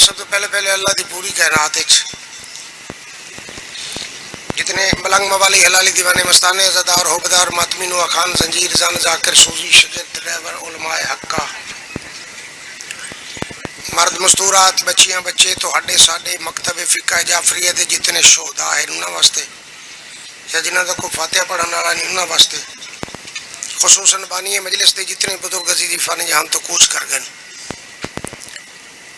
सब तो पहले अल्लाह की पूरी कायनात जितने मलंग मवाली हलाली दीवाने मस्ताने अज़ादार होबदार मातमीन व खान जंजीर जान जाकर सूजी शगिर्द ड्राइवर उलमाए हक्का मर्द मस्तूरात बच्चियां बच्चे तो हड्डे साडे मकतब फिका जाफरिया के जितने शोधा है उन्होंने वास्ते या जिन्हों का कोई फातिहा पढ़ने वाला नहीं उन्होंने वास्ते खुसूसन बानी मजलिस के जितने बुजुर्ग अजीज़ फ़ानी जहां तो कूच कर गए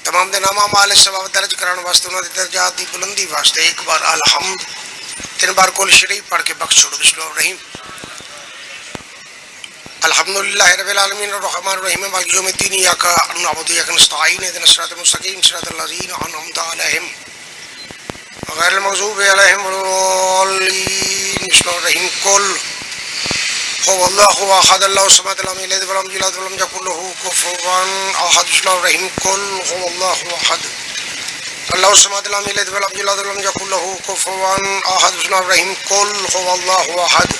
तमाम दे नामा माल सवाब दर्ज कराने वास्ते उन्होंने दर्जात की बुलंदी वास्ते एक बार अलहम्द 3 बार कुल शरीफ पढ़ के बख्श छोड़ो बिस्मिल्लाहिर अल्हम्दुलिल्लाहि रब्बिल आलमीन अर्रहमानिर रहीम मालिक यौमिद्दीन इय्याका नअबुदु व इय्याका नस्तईन इहदिनस सिरातल मुस्तकीम सिरातल लज़ीना अनअमता अलैहिम गैरिल मग़ज़ूबि अलैहिम वलद्दाल्लीन बिस्मिल्लाहिर रहीम कुल हुवल्लाहु अहद अल्लाहु समद लम यलिद व लम यूलद व लम यकुल लहू कुफुवन अहद बिस्मिल्लाहिर रहीम कुल हुवल्लाहु अहद अल्लाहु समद लम यलिद व लम यूलद व लम यकुल लहू कुफुवन अहद बिस्मिल्लाहिर रहीम कुल हुवल्लाहु अहद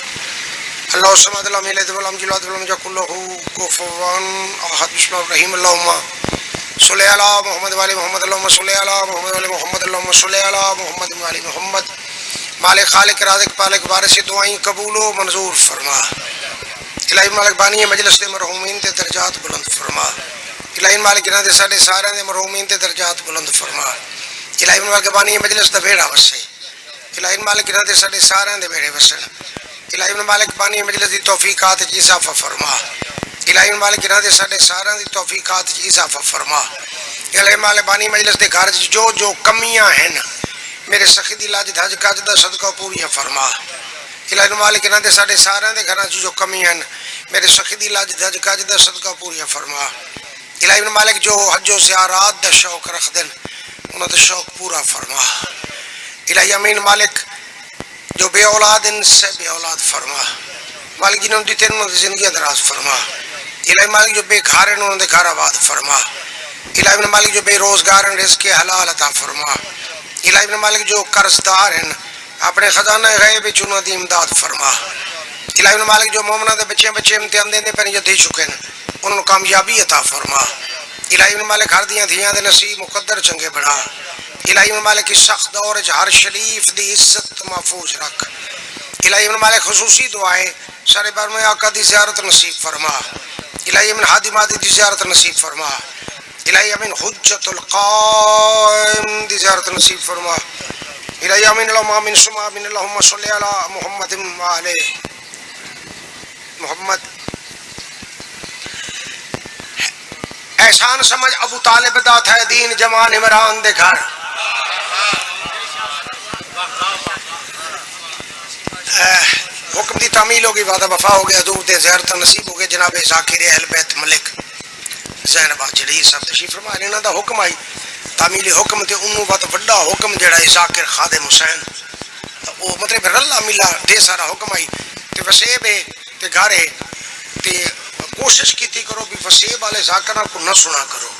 अल्लाहु समद लम यलिद व लम यूलद व लम यकुल लहू कुफुवन अहद बिस्मिल्लाहिर रहीम अल्लाहुम्मा सल्लि अला मुहम्मद व आलि मुहम्मद अल्लाहुम्मा सल्लि अला मुहम्मद व आलि मुहम्मद अल्लाहुम्मा सल्लि अला मुहम्मद व आलि मुहम्मद मालिक खालिक राज़िक पालिक वारिस दुआएं कबूल व मंजूर फरमा। इलाही मालिक बानी मजलिस दे मरहूमीन ते दर्जात बुलंद फरमा। इलाही मालिक इन्हां दे साडे सारे दे मरहूमीन ते दर्जात बुलंद फरमा। इलाही मालिक बानी मजलिस दा बेड़ा वसे। इलाही मालिक इन्हां दे साडे सारे दे बेड़े वसन। इलाही मालिक बानी मजलिस दी तौफीकात च इजाफा फरमा। इलाही मालिक इन्हां दे साडे सारे दी तौफीकात च इजाफा फरमा। इलाही मालिक बानी मजलिस दे घर च जो कमियां हैं मेरे सखी दी लाज धज कज दा सदका पूरियां फरमा। इलाही मालिक इन्हां दे साडे सारे दे घरां च जो कमियां हैं मेरे सखी दी लाज धज कज दा सदका पूरियां फरमा। इलाही मालिक जो हजो ज़ियारत दा शौक रखदन उन्हां दा शौक पूरा फरमा। इलाही अमीन मालिक जो बे औलाद इनसे बे औलाद फरमा। मालिक जिन्होंने दी तेन उन्होंने जिंदगी दराज फरमा। इलाही मालिक जो बेघर हैं उन्होंने घर आबाद फरमा। इलाही मालिक जो बेरोजगार हैं रिज़्क़ हलाल अता फरमा। इलाही मालिक जो कर्जदार हैं अपने खजाना गैब विच उन्हां दी इमदाद फरमा। इलाही मालिक जो मोमना दे बच्चे इम्तिहान देने पर दे चुके हैं उन्होंने कामयाबी अता फरमा। इलाही मालिक हर दियां धियां दे नसीब मुकद्दर चंगे बना। इलाही मालिक इस सख्त दौर च हर शरीफ दी इज्जत महफूज रख। इलाही मालिक खुसूसी दुआएं सारे बार में आका दी ज़ियारत नसीब फरमा। इलाही अमीन हादी मादी दी ज़ियारत नसीब फरमा। इलाही अमीन हुज्जतुल क़ाइम दी ज़ियारत नसीब फरमा। इलाही अमीन अल्लाहुम्मा आमीन सुम्मा आमीन अल्लाहुम्मा सल्लि अला मुहम्मद व आले मुहम्मद। एहसान समझ अबू तालिब दा था दीन जमान इमरान दे घर। हुक्म दी तामील हो गई वादा वफा हो गया हजूर दे ज़ियारत नसीब हो गए जनाब ज़ाकिर अहल बैत मलिक ज़ैनबा जड़ी साहब तशरीफ फरमा इन्हां दा हुक्म आई तामील हुक्म ते उन्होंने बहुत बड़ा हुक्म जड़ा ज़ाकिर खादिम हुसैन तो वो मतलब रला मिला ढेर सारा हुक्म आई ते वसेब है ते घर है ते कोशिश की करो भी वसेब वाले ज़ाकिर को न सुना करो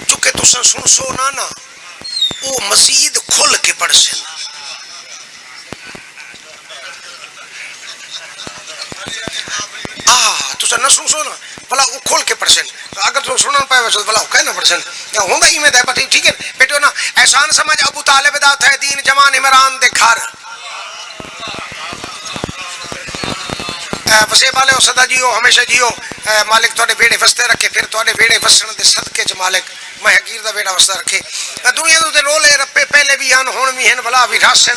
चूंकि तुसा सुन सो ना वो मसीद खुल के पढ़ सन तुसा न सुन सो ना भला वो खोल के पढ़ सन अगर तुम सुन पाए वैसे भला कह ना पढ़ सन या होंदा ही में है ठीक है बेटो ना एहसान समझ अबू तालिब दा था दीन जमान इमरान दे घर वसे वाले सदा जियो हमेशा जियो मालिक थोड़े बेड़े वसते रखे फिर थोड़े बेड़े वसन दे सदके च मालिक मैं हकीर दा बेड़ा वसता रखे दुनिया दे रोले रप्पे पहले भी हैं हुण भी हैं भला भी रस हैं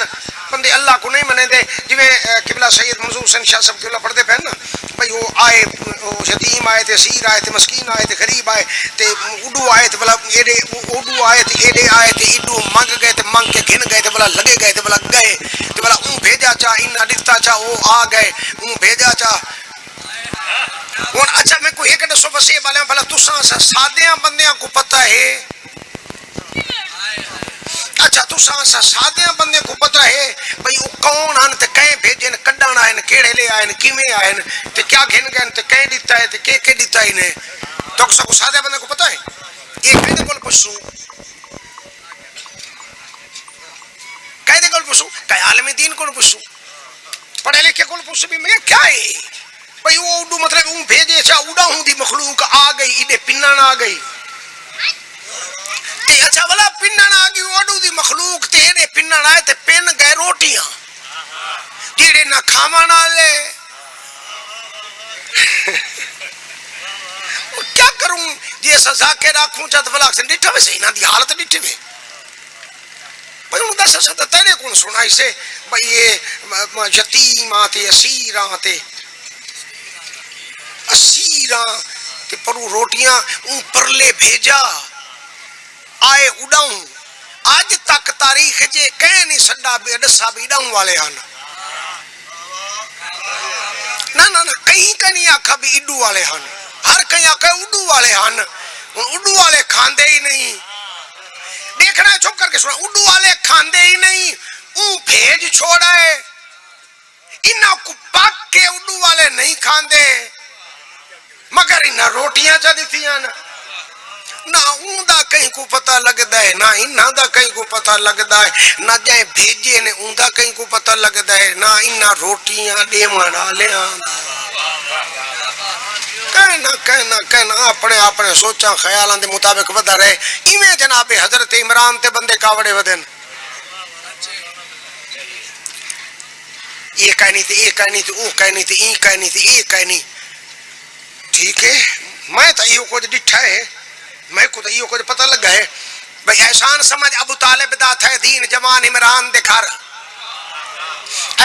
बंदे अल्लाह को नहीं मने दे जिवें किबला सैयद मंजूर हसन शाह साहब किबला पढ़ते पे ना भाई वो आए वो यतीम आए थे असीर आए थे मस्कीन आए थे गरीब आए थे उडू आए थे भला एडे उडू आए थे एडे आए थे इडू मंग गए थे मंग के घिन गए थे भला लगे गए थे भला गए तो भला भेजा चा इन्ना दिता चा वो आ गए भेजा चा हुण अच्छा मैं कोई एक दसो वसे वाले भला तुसा सादियां बंदियां को पता है अच्छा तुसा सादियां बंदे को पता है भाई वो कौन हैं ते कहीं भेजे न कड्डण आए न केड़े ले आए न किवें आए न ते क्या घिन गए ते कहीं दिता है ते के दिता ही ने तो सब सादे बंदे को पता है ये कहदे कोल पुछू कहदे कोल पुछू कई आलमी दीन कोल पुछू पढ़े लिखे कोल पुछ भी मैं क्या है भाई वो उडू मतलब भेजे चा उड़ा हूं दी मखलूक आ गई इडे पिन्ना आ गई ते अच्छा भला पिन्नन आ गई ओडू दी मखलूक ते एने पिन्नन आए ते पिन गए रोटियां जेड़े ना खावन वाले क्या करूं जे सजा के रखूं चत भला से डिठे वे सही ना दी हालत डिठे वे भाई उन दस सत तेरे कौन सुनाई से भाई ये यतीम आते असीरा ते परू रोटियां ऊपरले भेजा आए उड़ाऊं आज तक तारीख जे कह नहीं सदा दसा भी उड़ाऊं वाले हन ना ना ना कहीं का नहीं आखा भी इडू वाले हन हर कहीं आखा उडू वाले हन उडू वाले खांदे ही नहीं देखना है चुप करके सुना उडू वाले खांदे ही नहीं भेज छोड़ा है इन्ना को पक के उडू वाले नहीं खांदे मगर इन्ना रोटियां चा दिथियां ना ऊंदा कहीं को पता लगता है ना इन्ना दा कहीं को पता लगता है ना जाए भेजे ने ऊंदा कहीं को पता लगता है ना इन्ना रोटियां देवन वाले कहना अपने अपने सोचा ख्यालों के मुताबिक बदा रहे इवें जनाबे हजरत इमरान ते बंदे कावड़े वदन ये कहनी थी ये कहनी थी वो कहनी थी ई कहनी थी ये कहनी ठीक है मैं तो यो कुछ डिठा है मैं को तो यो कुछ पता लगा है भाई एहसान समझ अबू तालिब दा थे दीन जवान इमरान दे घर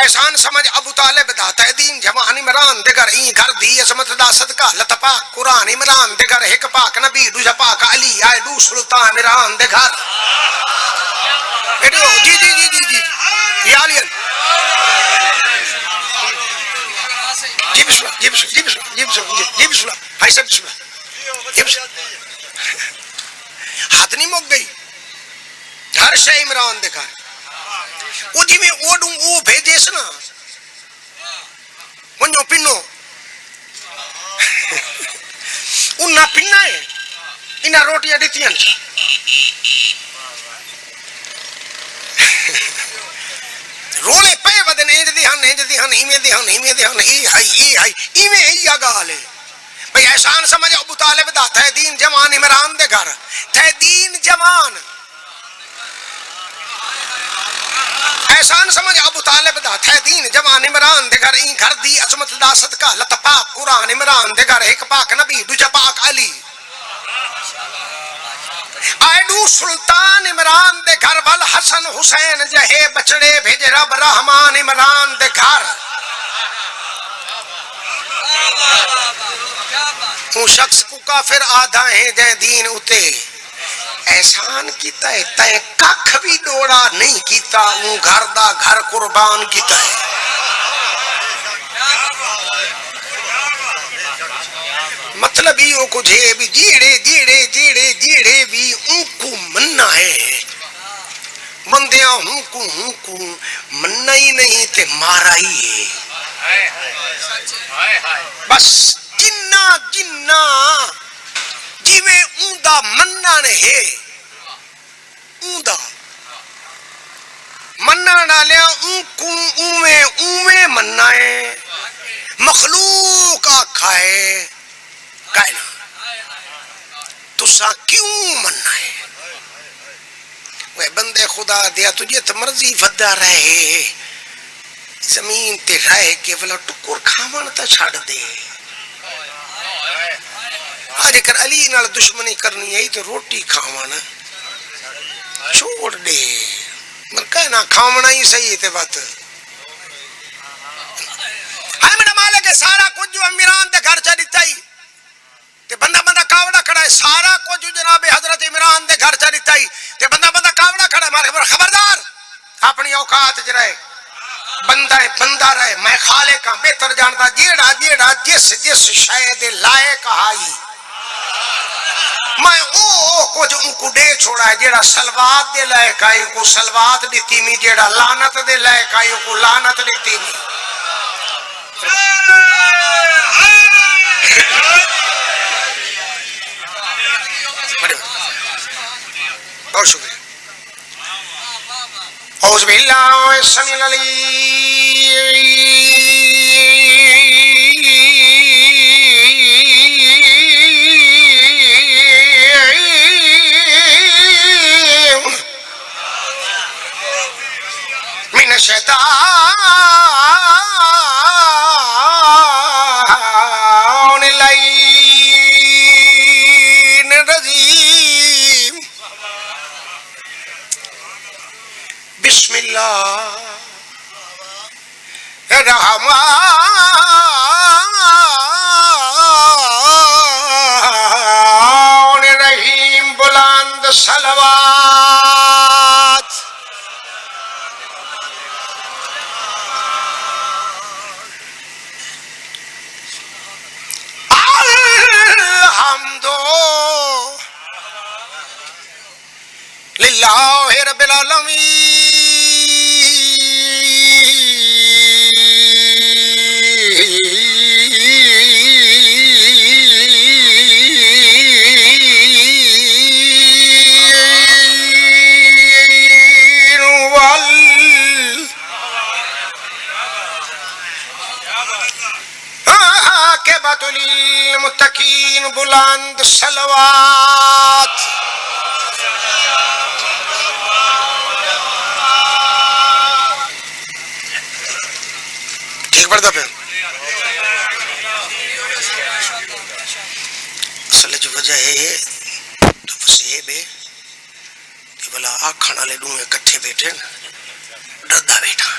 एहसान समझ अबू तालिब दा थे दीन जवान इमरान दे घर ई घर दी असमत दा सदका लतपा कुरान इमरान दे घर एक पाक नबी दूजा पाक अली आए दू सुल्तान इमरान दे घर जी जी जी जी जी ये आलियन जी बिस्मिल्लाह जी बिस्मिल्लाह जी बिस्मिल्लाह जी बिस्मिल्लाह जी बिस्मिल्लाह भाई साहब बिस्मिल्लाह हाथ नहीं मुक गई हर शे इमरान दे घर वो जिमें ओडू वो भेजेस ना वनो पिनो उन्ना पिन्ना है इना रोटियां दितियां रोले पे वदन इंज दी हन इवें दी हन ई हाई इवें ही आ गाल है भाई एहसान समझ अबू तालिब दा थे दीन जवान इमरान दे घर थे दीन जवान एहसान समझ अबू तालिब दा थे दीन जवान इमरान दे घर ई घर दी अजमत दा सदका लतपा कुरान इमरान दे घर एक पाक नबी दूजा पाक अली आयडू सुल्तान इमरान दे घर वल हसन हुसैन जहे बचड़े भेज रब रहमान इमरान दे घर वो शख्स को काफिर आधा है जै दीन उते एहसान कीता है तय कख भी डोड़ा नहीं कीता वो घर दा घर कुर्बान कीता है मतलब यो कुछ है भी जीड़े जीड़े जीड़े जीड़े भी उनको मन्ना है बंदिया हूं मन्ना ही नहीं ते मारा ही है बस जिन्ना जिन्ना जिवे ऊंदा मन्ना ने है ऊंदा मन्ना डालिया ऊवे ऊवे मन्ना है मखलूक आखा है कहना तुसा क्यों मन्ना है वे बंदे खुदा दिया तुझे तो मर्जी वदा रहे जमीन ते रह के वाला टुकुर खावन ता छड़ दे आज कर अली नाल दुश्मनी करनी है तो रोटी खावन छोड़ दे मैं कहना खावना ही सही है ते बात है मेरा मालिक सारा कुछ जो इमरान दे घर च दिता ही ते बंदा बंदा कावड़ा खड़ा है सारा कुछ जनाब हजरत इमरान दे घर च दिता ही ते बंदा बंदा कावड़ा खड़ा मारे खबरदार अपनी औकात च रहे बंदा है बंदा रहे मैं खाले का बेहतर जानता जेड़ा जेड़ा जिस जिस शायद लायक आई मैं ओ कुछ उनको दे छोड़ा है जेड़ा सलवात दे लायक आई को सलवात दी मी जेड़ा लानत दे लायक आई को लानत दी मी बहुत शुक्रिया औज़ु बिल्लाहि समीउल बिस्मिल्लाहिर्रहमानिर्रहीम बुलंद सलवात। अल्हम्दु लिल्लाहि रब्बिल आलमीन आकिबतुल मुत्तकीन बुलंद सलवात। ठीक पढ़ता पे असल जो वजह है तो बस ये बे कि भला आखण वाले दूहे इकट्ठे बैठे न डरदा बैठा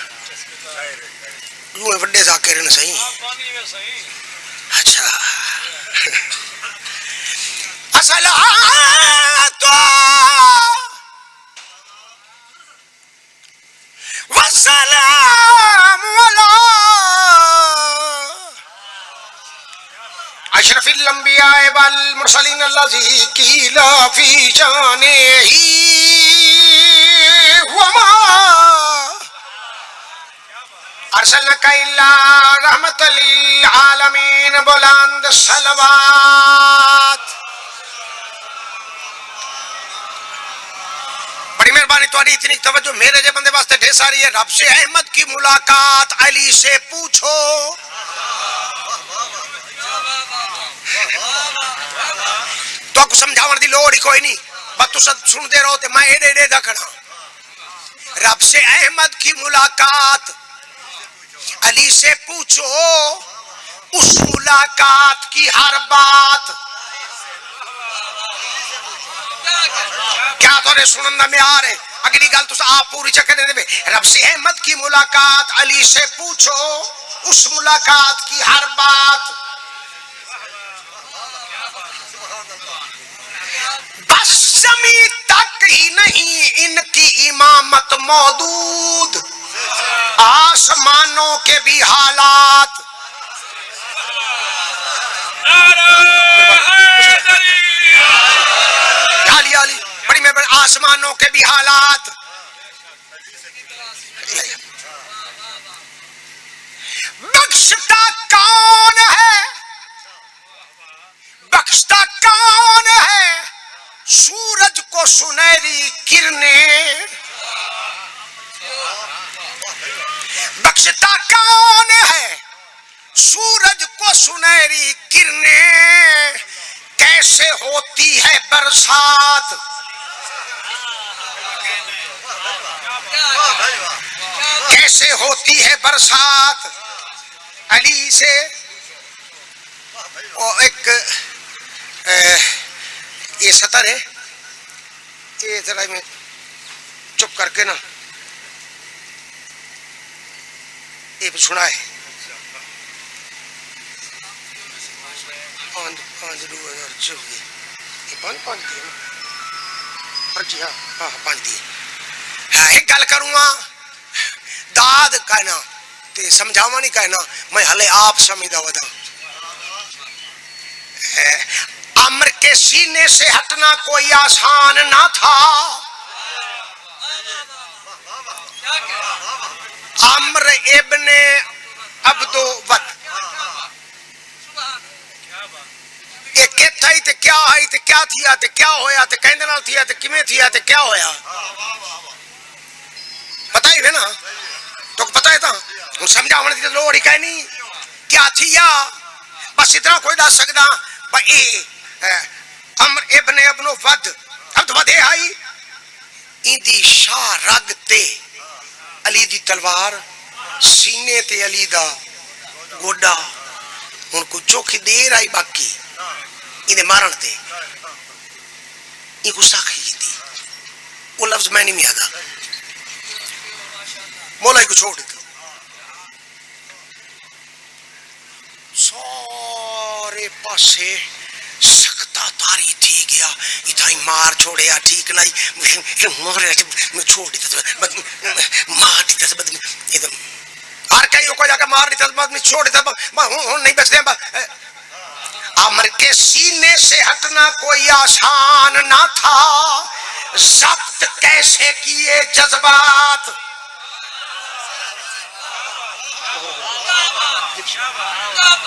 दूहे वड्डे जाकिर न सही। अच्छा अस्सलातु वस्सलामु अला अशरफिल अंबिया वल मुरसलीन अल्लज़ी कीला फी शानिही वमा अर्सलनाका इल्ला रहमतल लिल आलमीन बुलंद सलवात। बड़ी मेहरबानी तुम्हारी इतनी तवज्जो मेरे जे बंदे वास्ते ढेर सारी है। रब से अहमद की मुलाकात अली से पूछो। तो आपको समझावन दी लोड़ ही कोई नहीं, बस तुम सुनते रहो ते मैं एडे एडे दखना। रब से अहमद की मुलाकात अली से पूछो, उस मुलाकात की हर बात। क्या थोड़े सुनना में आ रहे अगली गल तुस आप पूरी चक्कर दे। रब से अहमद की मुलाकात अली से पूछो, उस मुलाकात की हर बात। बस ज़मीन तक ही नहीं इनकी इमामत मौजूद, आसमानों के भी हालात। बड़ी में आसमानों के भी हालात। बख्शता कौन है, बख्शता कौन है सूरज को सुनहरी किरणें। बख्शता कौन है सूरज को सुनहरी किरणें। कैसे होती है बरसात, कैसे होती है बरसात। अली से और एक ये सतर है, ये जरा में चुप करके ना ये भी सुना है। 5 दिए पर्ची। हाँ हाँ 5 दिए। हाँ एक गल करूँगा, दाद कहना ते समझावा नहीं कहना, मैं हले आप समझदा वदा। अम्र के सीने से हटना कोई आसान ना था। अम्र इब्ने अब्दो वत किथे ते क्या आई ते क्या थिया ते क्या होया ते कहंदे नाल थिया ते किवें थिया ते क्या होया, पता ही है ना। तो पता है था हूं समझावन दी लोड़ ही कहनी क्या थिया, बस इतना कोई दस सकदा भाई। अम्र इब्ने अब्नो वद अब वदे आई इंदी शाह रग ते अली दी तलवार, सीने ते अली दा गोडा। हुन को चौखी देर आई बाकी इन्हें मारण थे। ये गुस्सा खी थी, वो लफ्ज मैं नहीं याद। मोलाई को छोड़ दिता। सारे पासे सकता तारी थी गया, इतना मार छोड़े ठीक नहीं, मारे छोड़ दिता, मार दिता एकदम और कहीं को जाकर मार दिता, छोड़ दिता, नहीं बचते। अमर के सीने से हटना कोई आसान ना था, जब्त कैसे किए जज्बात।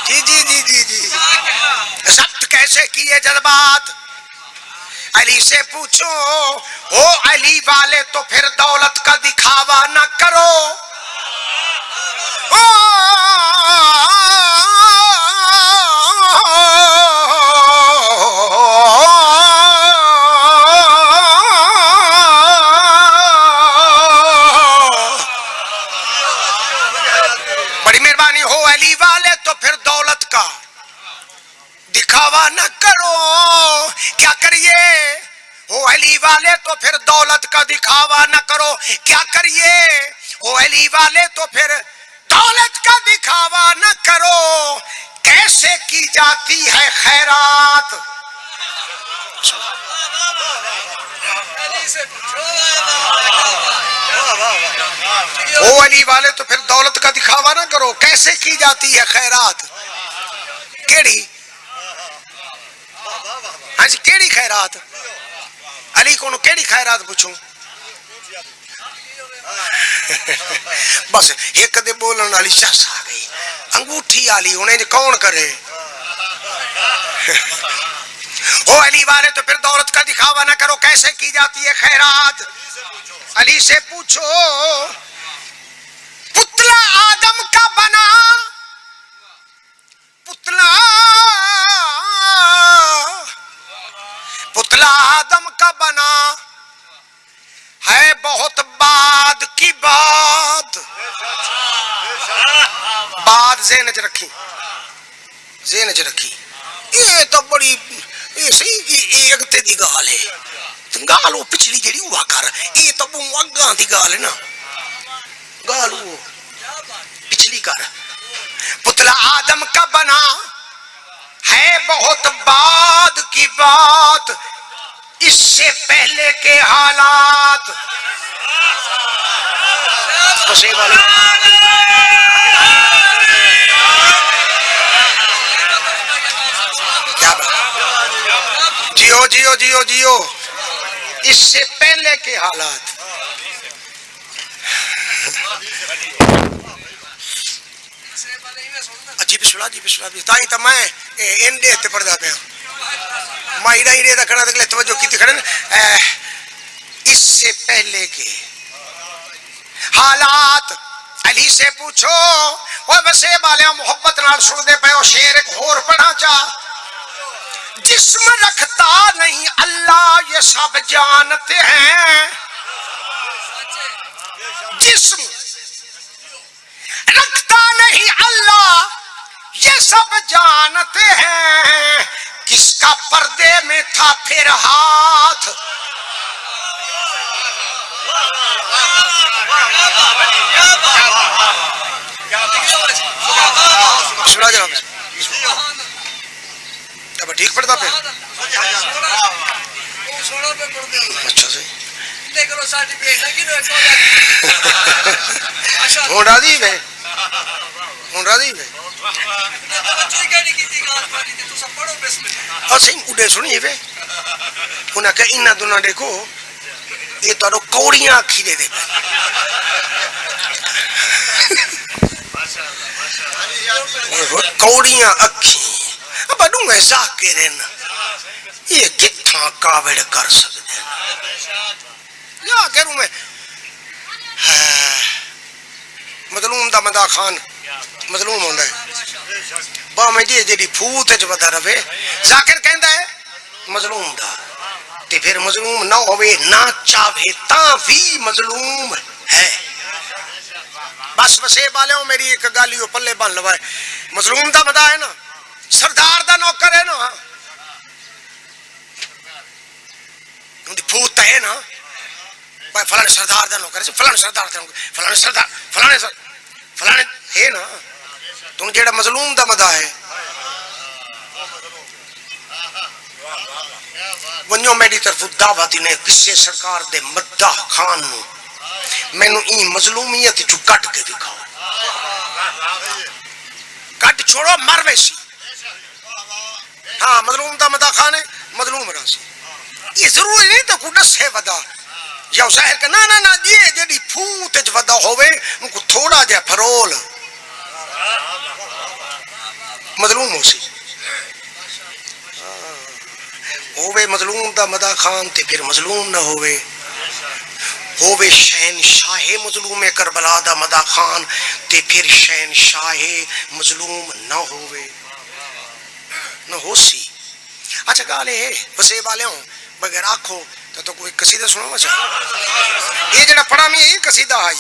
जी जी जी जी जी, जब्त कैसे किए जज्बात। अली से पूछो, हो अली वाले तो फिर दौलत का दिखावा न करो। बड़ी मेहरबानी, हो अली वाले तो फिर दौलत का दिखावा न करो। क्या करिए, हो अली वाले तो फिर दौलत का दिखावा न करो। क्या करिए, हो अली वाले तो फिर दौलत का दिखावा न करो। कैसे की जाती है खैरात। ओ अली वाले तो फिर दौलत का दिखावा ना करो। कैसे की जाती है खैरात। केड़ी, हाँ जी, केड़ी खैरात। अली को केड़ी खैरात पूछूं। बस एक दे बोलन वाली शख्स आ गई, अंगूठी वाली, उन्हें कौन करे। ओ अली वाले तो फिर दौलत का दिखावा ना करो। कैसे की जाती है खैरात। अली से पूछो, पुतला आदम का बना, पुतला आदम का बना है, बहुत बाद की बात। बात ज़हन च रखी, ज़हन च रखी। ये तो बड़ी अगते दी गाल है। गाल वो पिछली जेड़ी हुआ कर, ये तो अग्गा दी गाल है ना, गाल वो पिछली कर। पुतला आदम का बना है, बहुत बाद की बात। इससे पहले के हालात। क्या बात, जियो जियो जियो जियो। इससे पहले के हालात। अजीब सुला जी बिस्ला भी ताई तो मैं इंडे ते पड़दा पे मैं इड़ा इड़े रखना अगले तवज्जो की खड़े। इससे पहले के हालात। अली से पूछो, ओए वसे वाले मोहब्बत नाल सुन दे पे। शेर एक होर पढ़ा चा, जिस्म रखता नहीं अल्लाह ये सब जानते हैं। जिस्म रखता नहीं अल्लाह ये सब जानते हैं। किसका पर्दे में था फिर हाथ। सुना जनाब, अब ठीक पड़ता पे। अच्छा से हूं राजी वे, हूं राजी वे। सही उड़े सुनी वे। उन्हें कहा इन्ना दोनों देखो, ये तो कौड़ियां आखी दे कौड़ियां अखी बड़ू ऐसा करे न, ये कितना काबिल कर सकते या करूं मैं। मजलूम दा मदा खान मजलूम होंदा है भावें जी फूत च पता रवे। जाकिर कहंदा है मजलूम दा, ते फिर मजलूम ना होवे ना चाहे ता भी मजलूम है। बस वसे वाले मेरी एक गाली पल्ले बन लवाए। मजलूम दा मदा है ना, सरदार दा नौकर है ना, फूत है ना, फलाने सरदार दा नौकर, फलाने सरदार दा नौकर, फलाने सरदार फलाने सर फलाने है ना तुम जेड़ा मजलूम दा मदा है वन्यो मेरी तरफ दावत ने किसे सरकार दे मद्दा खान नु मैनू ई मजलूमियत चु कट के दिखाओ कट छोड़ो मर वैसी हाँ मजलूम दा मदा खान है मजलूम रासी ये जरूरी नहीं तो कुछ से वदा या जाहिर का ना ना ना ये जेडी फूट च वदा होवे उनको थोड़ा जा फरोल मजलूम हो सी होवे मजलूम दा मदा खान ते फिर मजलूम ना होवे शहनशाह मजलूम करबला दा मदा खान ते फिर शहनशाह मजलूम ना होवे न हो सी। अच्छा गाल है वसे वाले हो बगैर आखो तो कोई कसीदा सुनो मचा ये जरा पढ़ा में यही कसीदा है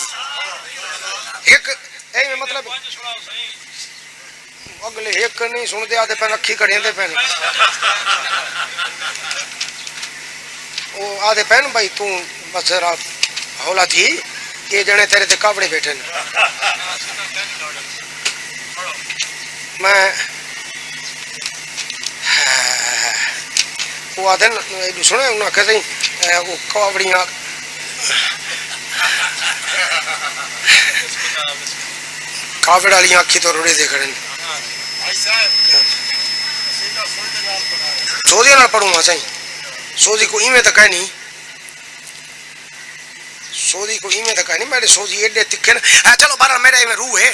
एक ए मतलब अगले एक नहीं सुनते आते पैन अखी कड़े पैन वो आधे पैन भाई तू बस हौला थी ये जने तेरे ते कावड़े बैठे मैं वो आधे सुने उन्हें आखे सही वो कावड़ियां कावड़ वाली आखी तो रुड़े देख रहे सोजी ना पढ़ूंगा सही सोजी को इवें तक है नहीं सोजी को इवें तक है नहीं मेरे सोजी एडे तिखे ना चलो बारह मेरे में रूह है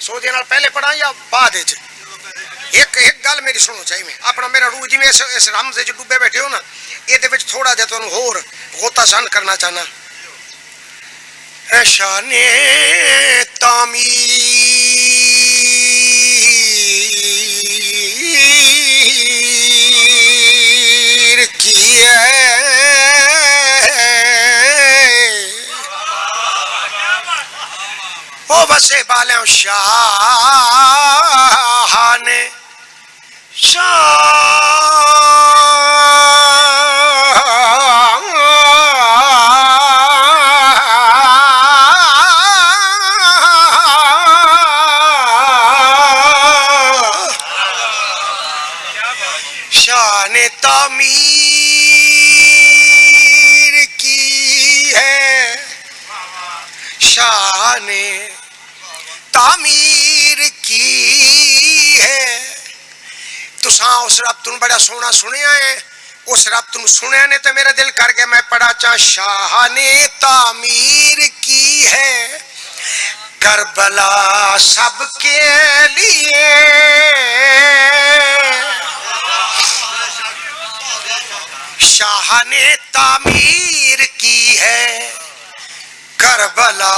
सोजी ना पहले पढ़ा या बाद एक एक गल मेरी सुनो चाहिए मैं अपना मेरा रूह जिवें इस रम से डूबे बैठे हो ना ये थोड़ा जा तुहानू होर गोता सन करना चाहना शाने तामीर की ओ बसे बाले शाह ने शान तामीर की है शान तामीर की है तुसा उस रब तुम बड़ा सोना सुनिया है उस रब तुम सुनिया ने तो मेरा दिल कर गया मैं पढ़ा चाह शाह ने तामीर की है करबला सबके लिए शाह ने तामीर की है करबला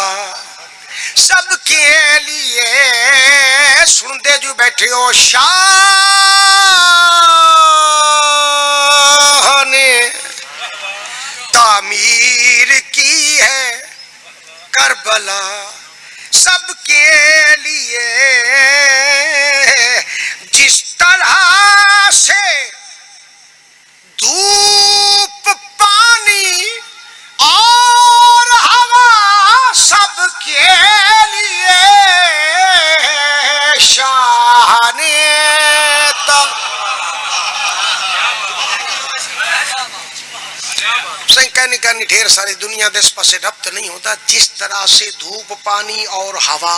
सबके लिए सुनते जो बैठे हो शाह ने तामीर की है करबला सबके लिए जिस तरह से धूप पानी और हवा सबके लिए शाह ने कहनी ढेर सारी दुनिया देश पासे रब्त नहीं होता जिस तरह से धूप पानी और हवा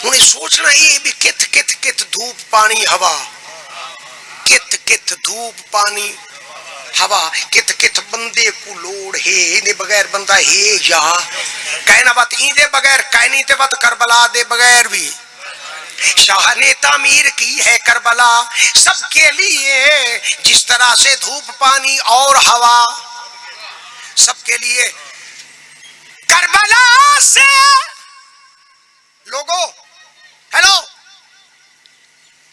उन्हें सोचना ये भी कित कित कित धूप पानी हवा कित कित धूप पानी हवा कित कित बंदे को लोड़ है इने बगैर बंदा है या कहना बात इने बगैर कहनी ते बात करबला दे बगैर भी शाह ने तामीर की है करबला सबके लिए जिस तरह से धूप पानी और हवा सबके लिए करबला से लोगों हेलो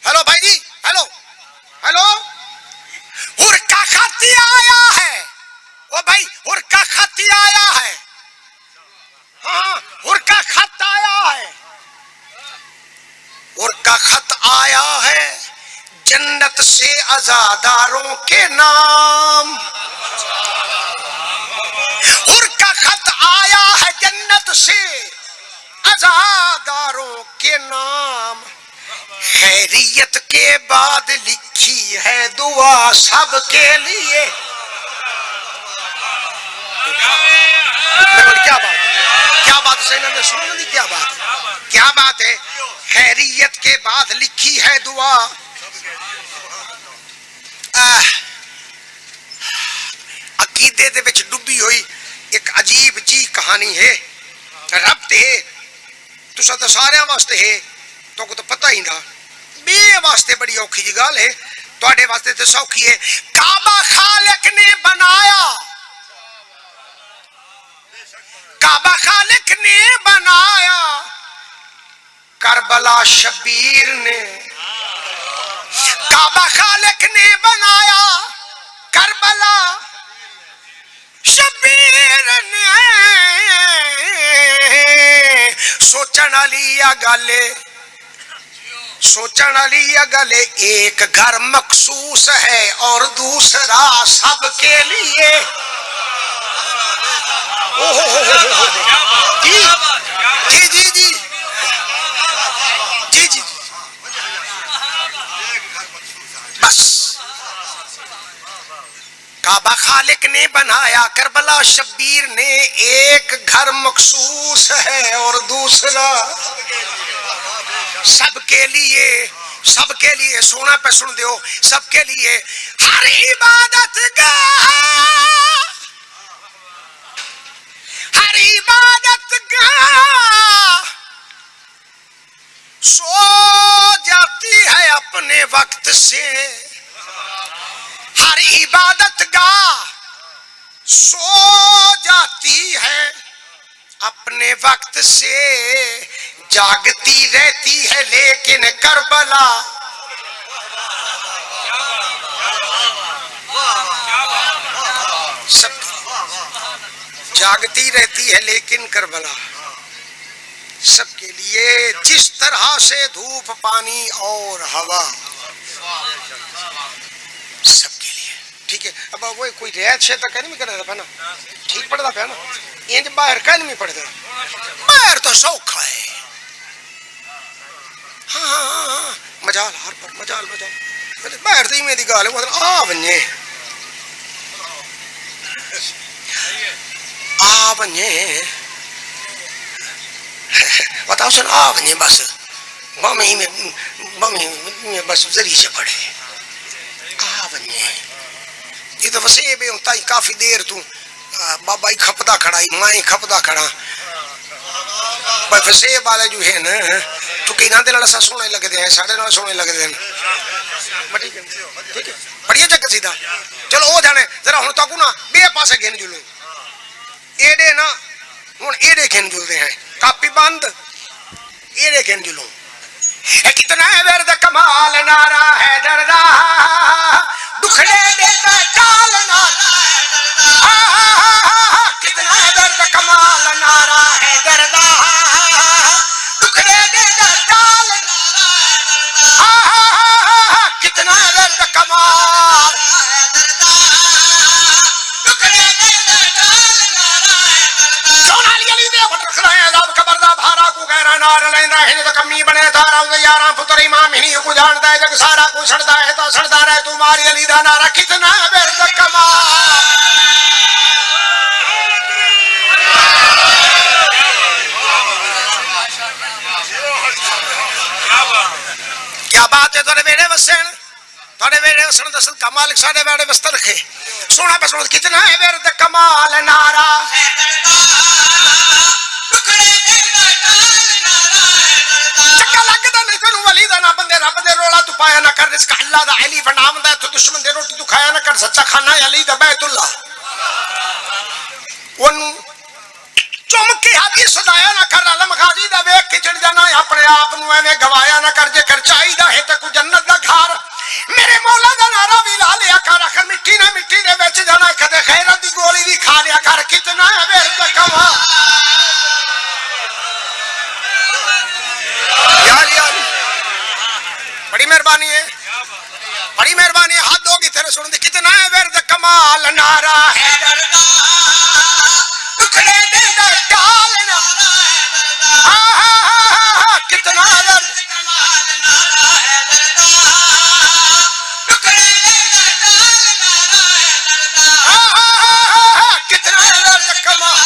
हेलो भाई जी हेलो हेलो हुरका खाती आया है ओ भाई हुरका खाती आया है हाँ हुरका खत आया है हुरका खत आया है जन्नत से आजादारों के नाम हुरका खत से अज़ादारों के नाम, खैरियत के बाद लिखी है दुआ सबके लिए। क्या बात है, क्या बात है, ने सुनो नहीं, क्या बात है, क्या बात है। खैरियत के बाद लिखी है दुआ। अकीदे दे विच डुबी हुई एक अजीब जी कहानी है। रब ते तुसा तो सारे वास्ते है, तो को तो पता ही ना। मेरे वास्ते बड़ी औखी जी गल है, तुहाडे वास्ते तो सौखी है। काबा खालिक ने बनाया, काबा खालिक ने बनाया, करबला शबीर ने। काबा खालिक ने बनाया, करबला शबीर ने। सोचन वाली गले, सोचन वाली गले, एक घर मखसूस है और दूसरा सबके लिए। जी जी जी जी जी जी, बस काबा खालिक ने बनाया, करबला शब्बीर ने। एक घर मखसूस है और दूसरा सबके लिए, सबके लिए। सोना पे सुन दो, सबके लिए। हर इबादत गाह, हर इबादत गाह सो जाती है अपने वक्त से। हर इबादत गाह सो जाती है अपने वक्त से, जागती रहती है लेकिन करबला। सब जागती रहती है लेकिन करबला सबके लिए। जिस तरह से धूप, पानी और हवा सबके लिए, ठीक है। अब वो कोई रियायत से तो कहने में करना था ना, ठीक पढ़ता था ना। इंज बाहर कहने में पढ़ता, बाहर तो सौखा है। हाँ हाँ हाँ हाँ, मजाल हार पर मजाल मजाल बाहर तो मेरी गाल है। आ बने आ बने बताओ सुन, आ बने बस मम्मी में बस जरी से पढ़े। आ बने ये तो वसे बे होता ही काफी देर तू बाबा ही खपदा खड़ा ही, माँ ही खपदा खड़ा। वसे वाले जो है ना, तो कई ना सा सोने लगते हैं, साढ़े नाल सोने लगते हैं। ठीक है, बढ़िया जग सीधा। चलो वो जाने जरा हूं तक ना बे पासे घेन जुलू एडे ना, हूं एडे घेन जुलते हैं। कापी बंद, एडे घेन जुलू। कितना है दर्द कमाल नारा है दर्दा, दुखड़े देता चाल नारा है दर्दा। कितना है दर्द कमाल नारा है दर्दा, दुखड़े देता चाल नारा है दर्दा। कितना है दर्द कमाल है दर्दा, दुखड़े देता चाल नारा है दर्दा। सोनाली अली दे फट रखना है अजाब खबरदा, भारा को गहरा नार लेंदा है तो कमी बने तारा यारा पुत्र इमाम ही को जानता है। जग सारा को सड़दा है तो सड़दा रहे तुम्हारी अली दा नारा। कितना है दर्द कमाल। क्या बात है। थोड़े बेड़े वसन, थोड़े बेड़े वसन दसन कमाल सारे बेड़े वस्त रखे। सोना पे सुन, कितना है दर्द कमाल नारा है दर्दा, दुखड़े देता चाल नारा है दर्दा। चक्का लगदा नहीं तेनू वली दा ना बंदे रब दे रोला तू पाया ना कर। इसका अल्लाह दा अली बनावंदा तू दुश्मन दे रोटी तू खाया ना कर। सच्चा खाना अली दा बैतुल्लाह ओनू चुम के हादी सदाया ना कर। अलम गाजी दा वेख के चढ़ जाना अपने आप नू एवें गवाया ना कर। जे कर चाहिदा है ते कोई जन्नत दा घर मेरे मौला दा नारा भी ला लिया कर। आखिर मिट्टी ना मिट्टी दे विच जाना, कदे खैरत दी गोली भी खा लिया कर। कितना है बेरद कमाल। बड़ी मेहरबानी है, बड़ी मेहरबानी है। हाथ होगी तेरे सुन दे। कितना है दर्द कमाल नारा है दर्दा, दुखड़े देता टालना कितना दर्द कितना दर्द कमाल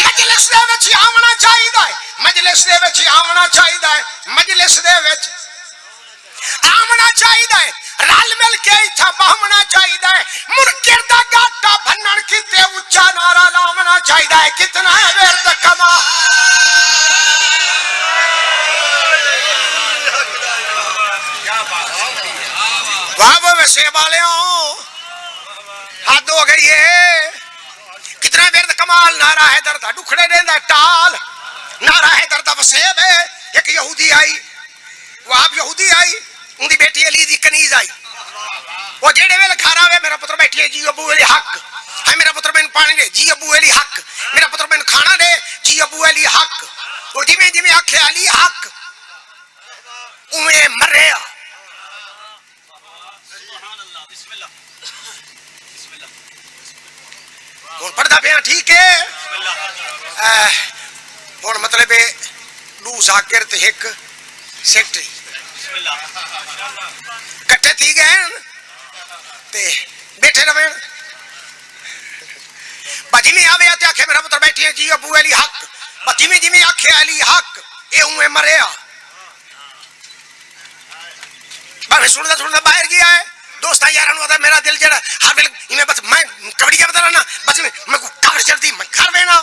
मजलिस दे विच आउणा चाहिदा है मजलिस दे विच आउणा चाहिदा है मजलिस दे विच आमना चाहिए रल मिल के इत्थे बहमना चाहिए मुनकिर दा गाटा भन्नण कीते उच्चा नारा लावना चाहिए कितना है विरद कमा वाह वैसे वालियों हद हो गई है कितना विरद कमाल नारा है दर्द दुखड़े देंदा टाल नारा है दर्द वसेब है एक यहूदी आई वो आप यहूदी आई उनकी बेटी अली दी कनीज आई वो जेड़े वेले घर आवे मेरा पुत्र बैठी है जी अबू अली हक है मेरा पुत्र मैंने पानी दे जी अबू अली हक मेरा पुत्र मैंने खाना दे जी अबू अली हक और जिमें जिमें आखे अली हक उमें मरे कौन पढ़ता पे ठीक है और मतलब लू जाकिर ते एक सेक्रेटरी कट्ठे थी गए ते बैठे रहे बजी में आवे आते आखे मेरा पुत्र बैठी है जी अबू अली हक बजी में जिमें आखे अली हक ए उए मरे बाहर सुनदा बाहर गया है दोस्त यार मेरा दिल जड़ा हर वेले इमे बस मैं कबड्डी बता रहा ना बस मैं को कावड़ चढ़ती मैं घर वेना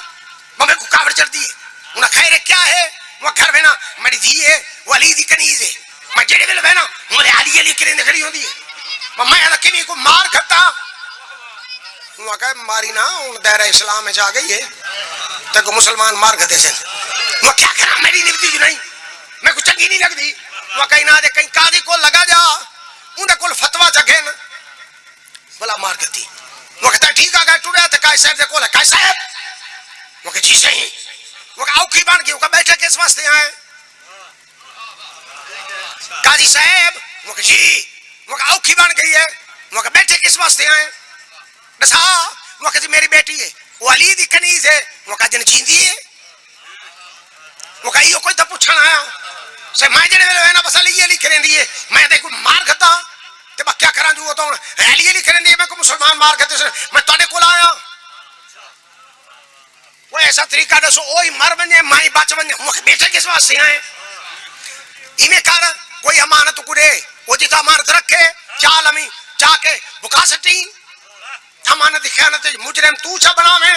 मैं को कावड़ चढ़ती है उन्हें खैर क्या है वो घर वेना मेरी धी है वो अली दी कनीज है मैं जेड़े वेले वेना मोरे अली अली करे खड़ी होंदी है मैं अदा किनी को मार खाता वो कह मारी ना उन दायरा इस्लाम में जा गई है तो को मुसलमान मार खते सन मैं क्या करा मेरी निभती नहीं मैं को चंगी नहीं लगदी वो कहीं ना दे कहीं कादी को लगा जा उनके कोल फतवा जगे न भला मार देती वो कहता ठीक आ गया टुड़े तो काई साहब दे कोल काई साहब वो कह जी सही वो कह औखी बन गई वो कह बैठे किस वास्ते आए काजी साहब वो कह जी वो कह औखी बन गई है वो कह बैठे किस वास्ते आए दसा वो कह जी मेरी बेटी है वो अली दी कनीज है वो कह जन जींदी है वो कह यो कोई तो पूछण आया से मैं जेड़े वेले ना बस अली अली करेंदी है मैं देखो मार खता ते मैं क्या करा जो तो अली अली करेंदी है मैं को मुसलमान मार खते मैं तोड़े कोल आया वो ऐसा तरीका दसो ओई मर बने माई बच बने मुख बेटे किस वास्ते आए इने कर कोई अमानत कुड़े वो जिता अमानत रखे चाल अमी जाके बुका सटी अमानत की खयानत मुजरिम तू चा बनावे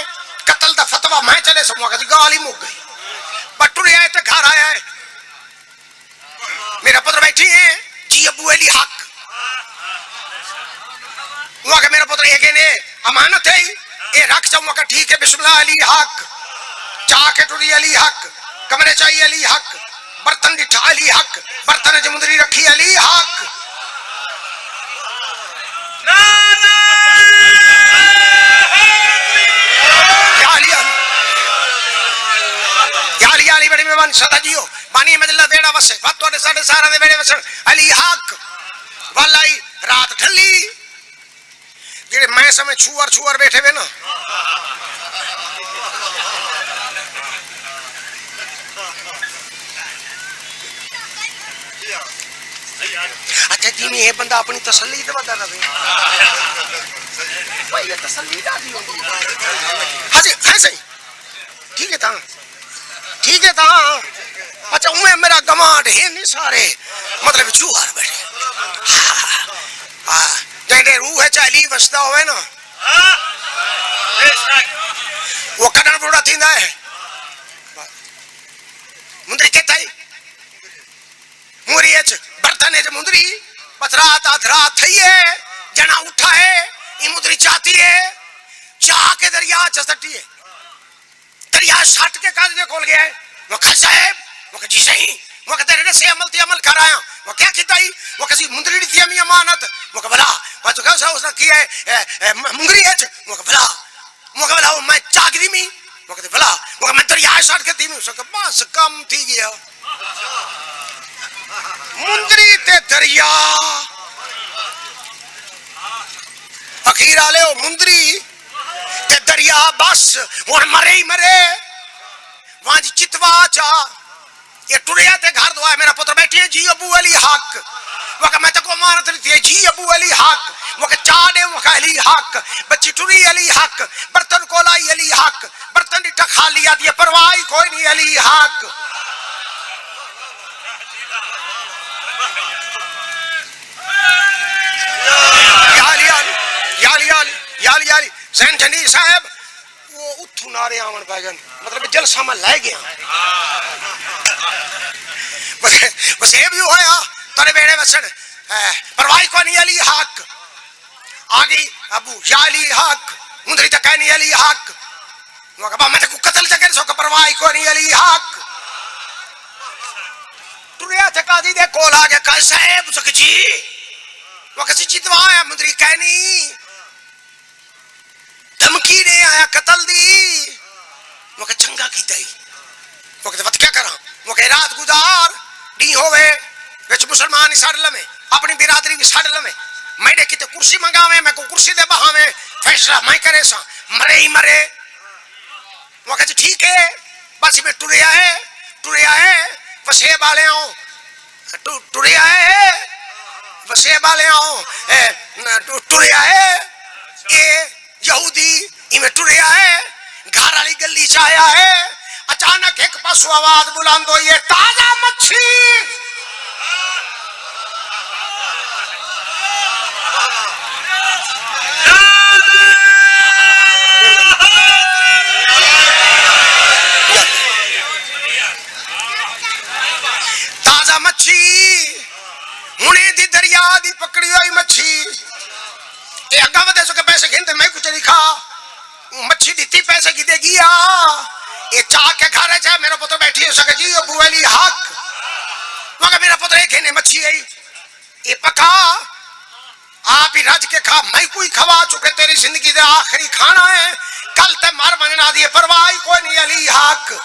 कत्ल दा फतवा मैं चले सो मौका दी गाल ही मुक गई पटुरे आए तो घर आया है मेरा पुत्र बैठी है जी अबू अली हक वो मेरा पुत्र एक ने अमानत है ये रख चाहूंगा का ठीक है बिस्मिल्लाह अली हक चाह के टुरी अली हक कमरे चाहिए अली हक बर्तन दिठा अली हक बर्तन जमुंदरी रखी अली हक बड़ी मेहमान सदा जियो बानी मजला देड़ा वसे वातों ने साढ़े सारा दे बेड़े वसन अली हक वालाई रात ढली जेड़े मैं समय छुअर बैठे वे ना अच्छा जी में ये बंदा अपनी तसल्ली तो बता रहे भाई ये तसल्ली दादी होगी हाँ जी है सही ठीक है था ठीक है था अच्छा उमें मेरा गमाट है नहीं सारे मतलब चूहार बैठे जेडे रूह है चाली वसदा होवे ना वो कदन बुड़ा थींदा है मुंदरी के ताई मुरी एच बर्तन है मुंदरी बस रात आधरा थई है जना उठा है ये मुंदरी चाहती है चाह के दरिया चसटी है दरिया सट के काज दे खोल गया है वो खा साहब वो जी सही वो कहते रे से अमल कर आया वो क्या कीताई वो किसी मुंदरी दी थी अमानत वो भला वो तो कैसा उसने किया है मुंगरी है वो भला वो मैं चागरी में वो कहते भला वो मैं दरिया सट के थी में उसका बस कम थी गया मुंदरी ते दरिया अखीर आले ओ मुंदरी ते दरिया बस हुन मरे ही मरे वहां जी चितवा चा ये टुरिया ते घर दुआ मेरा पुत्र बैठे जी अबू अली हक वका मैं तको मानत थी जी अबू अली हक वका चाडे वका अली हक बच्ची टुरी अली हक बर्तन कोलाई अली हक बर्तन दी खाली आती है परवाह कोई नहीं अली हक याली याली जैन जनी साहब वो उठू नारे आवन पैगन मतलब जलसा में ले गया बस ये भी होया तोरे बेड़े वसण परवाह को नहीं अली हक आगे अबू याली हक मुंदरी तक नहीं अली हक वो कबा मैं को कत्ल जगह सो परवाह को नहीं अली हक टुरिया थे काजी दे कोल आ गया का साहब सक जी वो कसी जितवा है मुंदरी कहनी धमकी ने आया कतल दी वो के चंगा कीता ही वो के वत क्या करा वो के रात गुजार डी होवे विच मुसलमान सड़ लमे अपनी बिरादरी भी सड़ लमे मैंने किते कुर्सी मंगावे मैं को कुर्सी दे बहावे फैसला मैं करे सा मरे ही मरे वो के ठीक है बस में टुरे आए वसे वाले आओ टुरे आए वसे वाले आओ टुरे आए ये यहूदी इमें टुरिया है घर वाली गली च आया है अचानक एक पासों आवाज बुलंद हुई है ताजा मच्छी ताजा मच्छी हुने दी दरिया दी पकड़ी हुई मच्छी ये अग्गा वधे सो के पैसे गिनते मैं कुछ नहीं खा मच्छी दी पैसे की देगी ये चाह के घर है मेरा पुत्र बैठी हो सके जी अबू अली हक मगर मेरा पुत्र एक ने मच्छी आई ये पका आप ही रज के खा मैं कोई खवा चुके तेरी जिंदगी का आखिरी खाना है कल ते मर मनना दिए परवाह कोई नहीं अली हक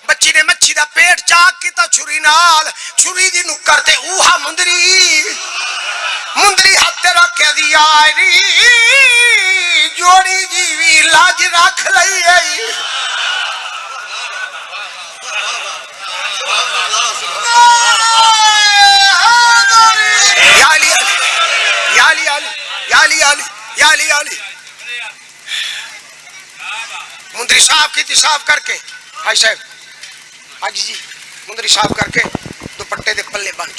बच्ची ने मच्छी दा पेट चाक किता छुरी नाल छुरी दी नुक्कर ते ऊहा मुंदरी हाथ रख दिया जोड़ी जीवी लाज रख लई मुंदरी साफ करके भाई साहब हाजी जी मुंदरी साफ करके दुपट्टे दे पल्ले बन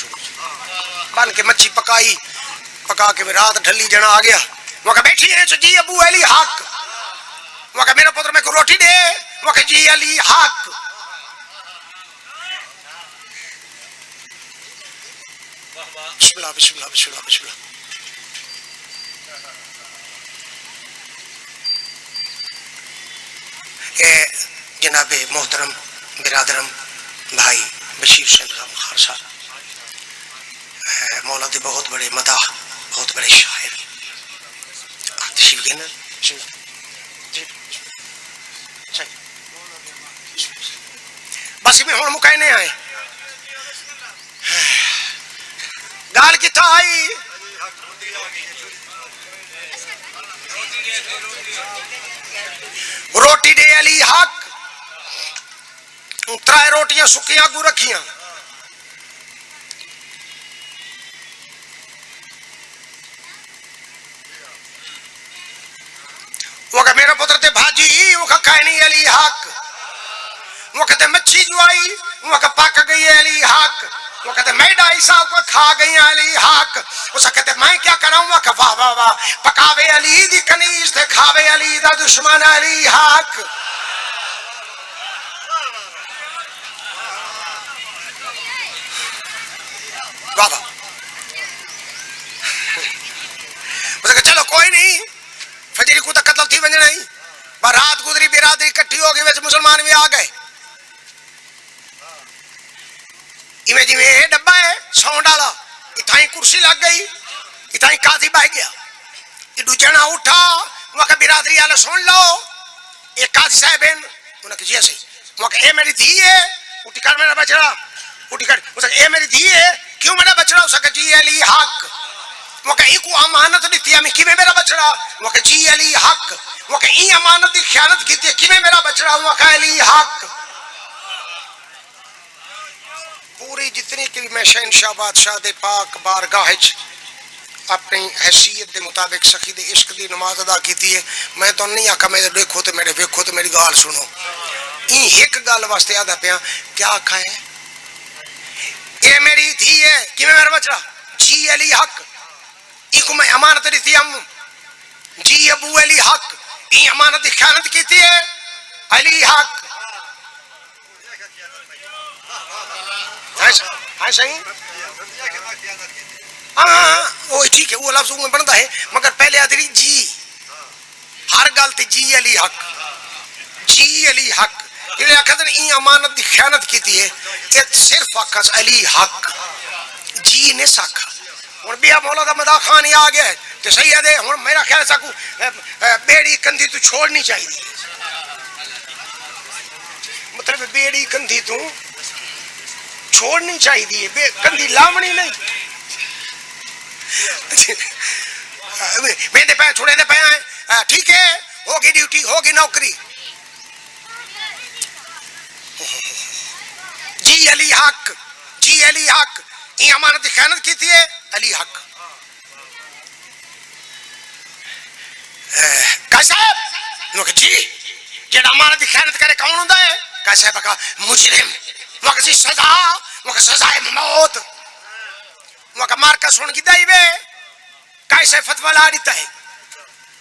के मच्छी पका के रात ढली जना आ गया वहां बैठी है जी अबू अली हक वहां मेरा पुत्र मेरे को रोटी दे वहां जी अली हक बिस्मिल्लाह बिस्मिल्लाह बिस्मिल्लाह बिस्मिल्लाह जनाबे मोहतरम बिरादरम भाई बशीर हुसैन खालसा मौला दे बहुत बड़े मदाह बहुत बड़े शायर तशरीफ गिनर बस में हुण मुकाने आए गाल की आई रोटी दे अली हक त्रै रोटियां सुखी आगू रखियां वो मेरा पुत्र ते भाजी वो कहनी अली हक वो कहते मच्छी जो आई वो पक गई अली हक वो कहते मैडा साहब को खा गई अली हक उस कहते मैं क्या कराऊं वाह वाह वाह पकावे अली दी कनीज ते खावे अली दा दुश्मन अली हक वाह वाह चलो कोई नहीं फजरी को तो कत्ल थी वंजना ही रात गुजरी बिरादरी इकट्ठी हो गई मुसलमान भी आ गए इवें जिवें डब्बा है साउंड वाला इथाई कुर्सी लग गई इथाई काजी बह गया इडू जना उठा वहां बिरादरी वाले सुन लो एक काजी साहब है उन्हें जी सही वहां ए मेरी धी है उठी कर मेरा बछड़ा उठी कर उसका ए मेरी धी है क्यों मेरा बछड़ा उसका जी अली हक वो कहीं को अमानत दी थी हमें कि मेरा बछड़ा वो कह जी अली हक वो कहीं अमानत की ख्यानत की थी कि मेरा बचड़ा वो अली हक पूरी जितनी कि मैं शहनशाह बादशाह दे पाक बारगाह अपनी हैसियत के मुताबिक सखी दे इश्क की नमाज अदा की है। मैं तो नहीं आखा मेरे देखो तो मेरे वेखो तो मेरी गाल सुनो एक गल वास्ते आदा पिया क्या आखा है ये मेरी थी है कि मेरा बचड़ा जी अली हक इको मैं अमानत दी थी हम जी अबू अली हक ये अमानत की ख्यानत की थी है अली हक हाँ सही हाँ वो ठीक है वो लफ्ज में बनता है मगर पहले आती जी हर गल ते जी अली हक जिन्हें आखा ई अमानत की ख्यानत की है ये सिर्फ आखस अली हक जी ने साखा हूँ बिया मौला का मदा खान ही आ गया है तो सही है दे हूँ मेरा ख्याल सकू बेड़ी कंधी तू छोड़नी चाहिए मतलब बेड़ी कंधी तू छोड़नी चाहिए कंधी लावनी नहीं मेरे पे छोड़े दे पे ठीक है होगी ड्यूटी होगी नौकरी जी अली हक ये अमानत की ख्यानत की थी अली हक साहब जी जेड़ा अमानत की ख्यानत करे कौन होता है का साहब का मुजरिम वक्त सजा वक्त सजाए मौत वक्त मार का सुन गिदा ही वे कैसे फतवा ला देता है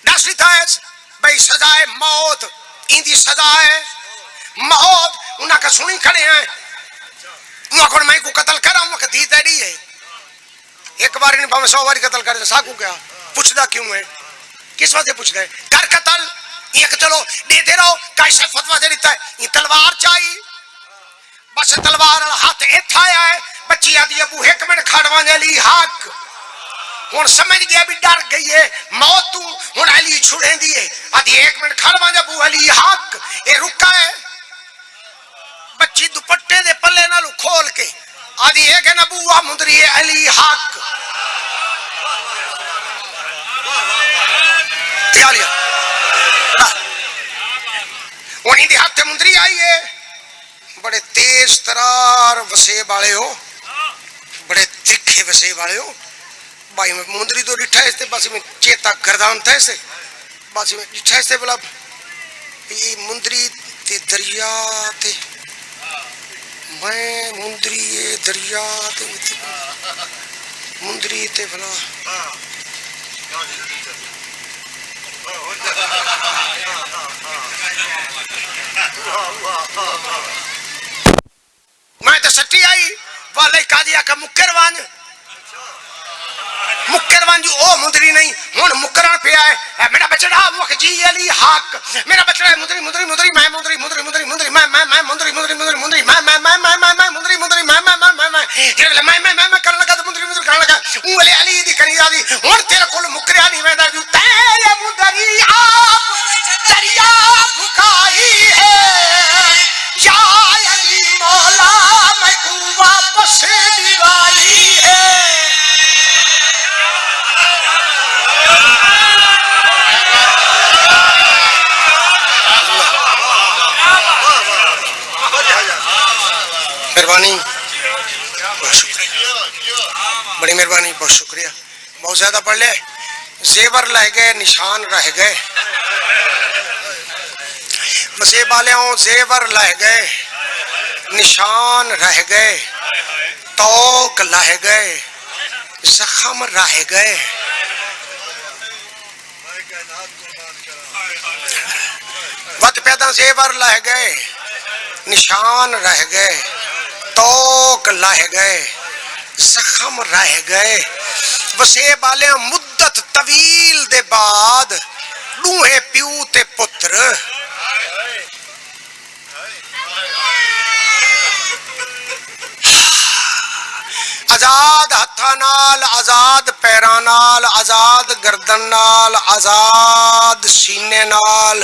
दस देता है भाई सजाए मौत इंदी सजा है मौत उन्हें का सुनी खड़े हैं वहाँ मैं को कत्ल करा वहाँ दी तैडी है एक बार नहीं भावे 100 बार कत्ल कर साकू क्या पूछदा क्यों है किस वजह पूछदा है कर कत्ल ये चलो दे दे रहो कैसे फतवा दे देता है ये तलवार चाहिए बस तलवार हाथ इत्थे आया है बच्ची आदि अबू एक मिनट खड़वा अली हक हुन समझ गया भी डर गई है मौत तू हुन अली छुड़े दी है आदि एक मिनट खड़वा अबू अली हक ये रुका है बच्ची दुपट्टे दे पल्ले नालू खोल के आदि एक है नबूआ मुंदरी है अली हक क्या लिया वहीं दी हाथ मुंदरी आई है बड़े तेज तरार वसेब वाले हो बड़े तिखे वसेब वाले हो भाई मैं मुंदरी तो डिठा इसते बस में चेता गर्दान था इसे बस में डिठा इसते बोला ये मुंदरी ते दरिया ते मैं मुंदरी ये दरिया ते मुंदरी ते भला मैं तो सट्टी आई वाले कादिया का मुक्करवान जी ओ मुंदरी नहीं हुन मुक्करण पे आए मेरा बचड़ा वक्त जी अली हक मेरा बचड़ा है मुंदरी मुंदरी मुंदरी मैं मुंदरी मुंदरी मुंदरी मुंदरी मैं मुंदरी मुंदरी मुंदरी मुंदरी मैं मुंदरी मुंदरी मैं जेले मैं करन लगा तो मुंदरी मुंदरी करन लगा उंगले अली दी कनी जादी हुन तेरे कोल मुक्करिया नहीं मैं दू तेरे मुंदरी आप दरिया भुकाई है या अली मौला मैं को वापस दिवाई है मेहरबानी बहुत शुक्रिया बड़ी मेहरबानी बहुत शुक्रिया बहुत ज्यादा पढ़ ले जेवर रह गए निशान रह गए वसेब वालों जेवर रह गए निशान रह गए तौक रह गए जख्म रह गए वत पैदा जेवर रह गए निशान रह गए तौक रह गए जख्म रह गए वसेब वाले मुद्दत तवील दे बाद दूहे प्यू ते पुत्र आजाद हत्था नाल आजाद पैरां नाल आजाद गर्दन नाल आजाद सीने नाल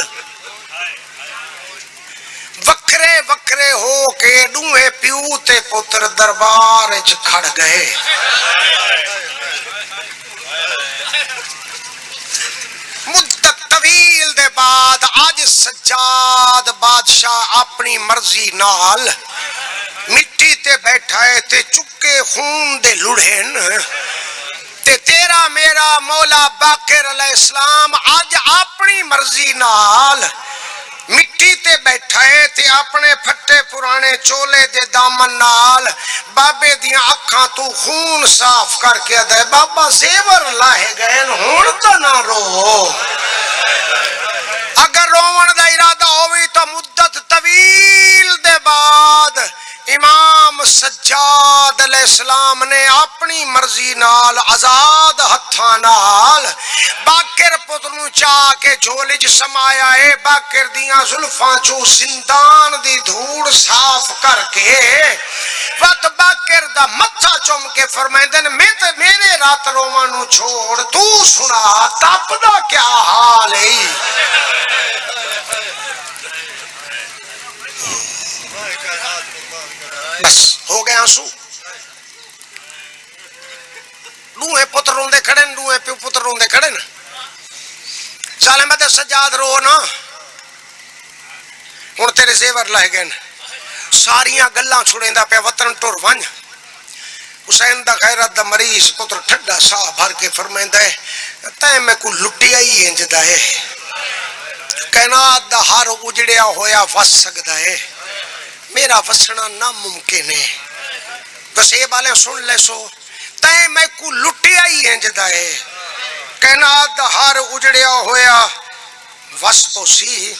वक्रे वक्रे हो के दूहे प्यू ते पुत्र दरबार च खड़ गए मुद्दत तवील दे बाद सज्जाद बादशाह अपनी मर्जी नाल मिट्टी ते बैठा है ते चुके खून दे लुढ़ेन ते तेरा मेरा मौला बाकर अलैहिस्सलाम आज अपनी मर्जी नाल मिट्टी ते बैठा है ते अपने फट्टे पुराने चोले दे दामन नाल बाबे दियां अखां तू खून साफ करके दे बाबा जेवर लाहे गए हुण तो ना रो। अगर रोवन दा इरादा होवी तो मुद्दत तवील दे बाद इमाम सज्जाद अलैहिस्सलाम ने अपनी मर्जी नाल आजाद हत्थां नाल बाकर पुत्र नूं चाह के झोले च समाया है। बाकर दियां जुल्फां चों सिंदान दी धूड़ साफ करके वत बाकर दा मत्था चुम के फरमांदे ने मैं ते मेरे रात रोवां नूं छोड़ तू सुना तप दा क्या हाल है। बस हो गए आंसू। दूहे पुत्र रोंदे खड़े न, दूहे प्यो पुत्र रोंदे खड़े न। जालिम दे सज्जाद रो ना, हुण तेरे जेवर लै गए न, सारियां गल्लां छुड़ेंदा पे वतन टुर वंज। हुसैन दा गैरत दा मरीज पुत्र ठड्डा साह भर के फरमांदा है तै मैं को लुटिया ही इंजदा है, कायनात दा हर उजड़िया होया वस सकदा है, मेरा वसना नामुमकिन है। गसेब वाले सुन ले सो तै मैं को लुटिया ही इंजदा है, कायनात दा हर उजड़िया होया वस तो सी,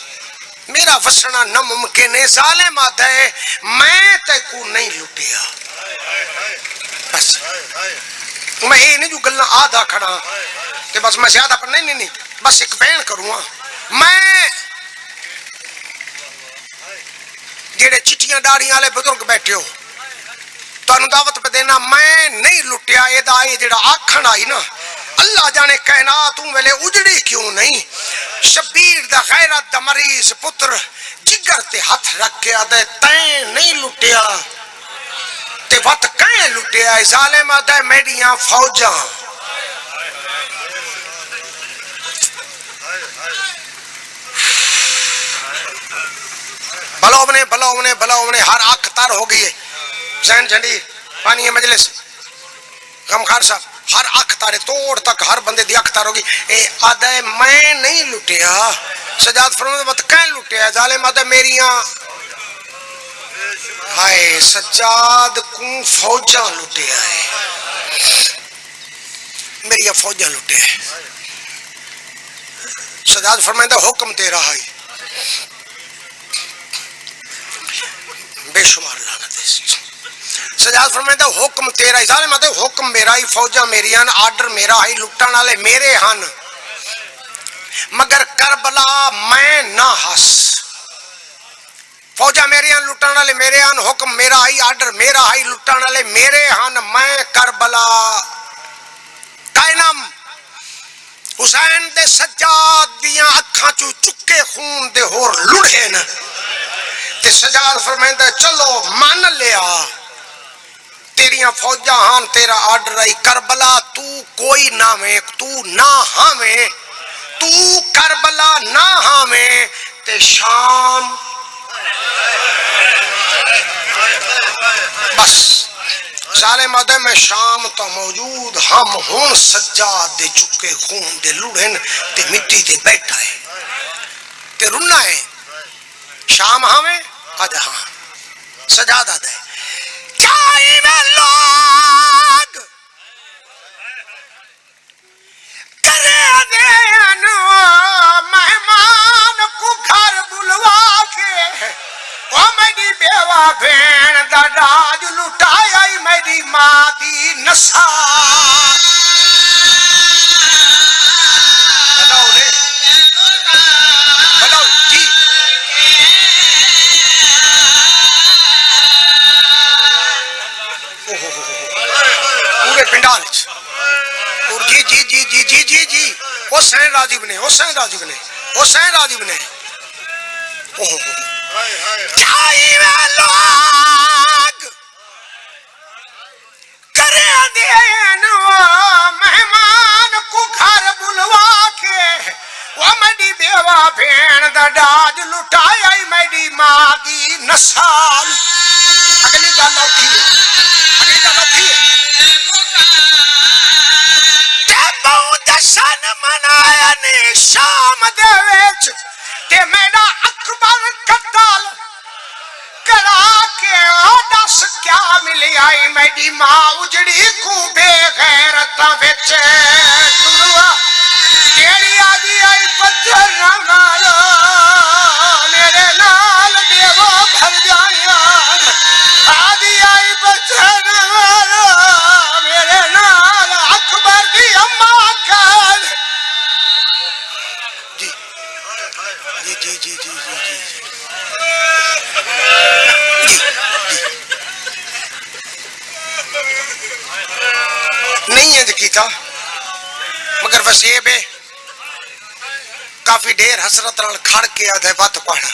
मेरा वसना नामुमकिन है। जालिम आदा है मैं ते को नहीं लुटिया। बस मैं ये नहीं जो गल्ला आधा खड़ा कि बस मैं ज्यादा पर नहीं नहीं बस एक बयान करूंगा। मैं जेड़े चिट्टियां दाड़ियां वाले बुजुर्ग बैठे हो तुहानू दावत पे देना, मैं नहीं लुटिया। एदा ये जेड़ा आखण आई ना अल्लाह जाने कायनात वेले उजड़ी क्यों नहीं। शबीर दा गैरत दा मरीज पुत्र जिगर ते हाथ रख के आदे तैं नहीं लुटिया ते वत कैं लुटिया। जालिम आदे मेरियां फौजां बलौवने बलौवने बलौवने हर अख तर हो गई है। जैन झंडी पानी मजलिस गमखार साहब हर अख तारे तोड़ तक हर बंदे दी अख तार होगी। ए आदा मैं नहीं लुटिया। सजाद फरमांदा मत कैं लुटिया। जालिम आदा मेरियां हाय सज्जाद को फौजा लुटिया है, मेरियां फौजा लुटिया है। सजाद फरमांदा हुक्म तेरा है, बेशुमार लानत है। सजाद फरमांदा हुक्म तेरा ही। जालिम आदे हुक्म मेरा ही, फौजा मेरियां न, आर्डर मेरा ही, लुटन वाले मेरे हन, मगर करबला मैं ना हस। फौजा मेरियां लुटन वाले मेरे हन, हुक्म मेरा ही, आर्डर मेरा ही, लुटन वाले मेरे हन, मैं करबला कायनम। हुसैन दे सज्जाद दियां अखां चों चुके खून दे होर लुढ़े न ते सजाद फरमांदा चलो मान लिया तेरियां फौजा हां, तेरा आर्डर आई। करबला तू कोई ना वे, तू ना हावे, तू करबला ना हावे ते शाम बस। जालिम आदे मैं शाम तो मौजूद, हम हुण सज्जाद दे चुके खून दे लुढ़न ते मिट्टी ते बैठा है ते रुना है। शाम हावे आदा हाँ सजाद आदा है चाई में लोग करे देन मेहमान को घर बुलवा के ओ मेरी बेवा भेण दा राज लुटाया मेरी मां दी नसा। पिंडाल और जी जी जी जी जी जी जी हुसैन राजीव ने, हुसैन राजीव ने, हुसैन राजीव ने लोग करे देन मेहमान को घर बुलवा के वो मेरी बेवा वा भेण दा डाज लुटाया मेरी मां दी नसाल। अगली गल औखी है, अगली गल औखी है। जशन मनाया ने शाम दे विच ते मेरा अकबर कत्ल करा के दस क्या मिली आई मेरी मां उजड़ी को बेगैरत विच केड़ी आदि आई पत्थर नाल मेरे नाल देवो भर जाया आदि आई पत्थर नाल मेरे नाल अकबर दी अम्मा कर जी जी जी जी जी जी नहीं है कीता मगर वसेब है काफी ढेर हसरत नाल खड़ के आधे बत पढ़ा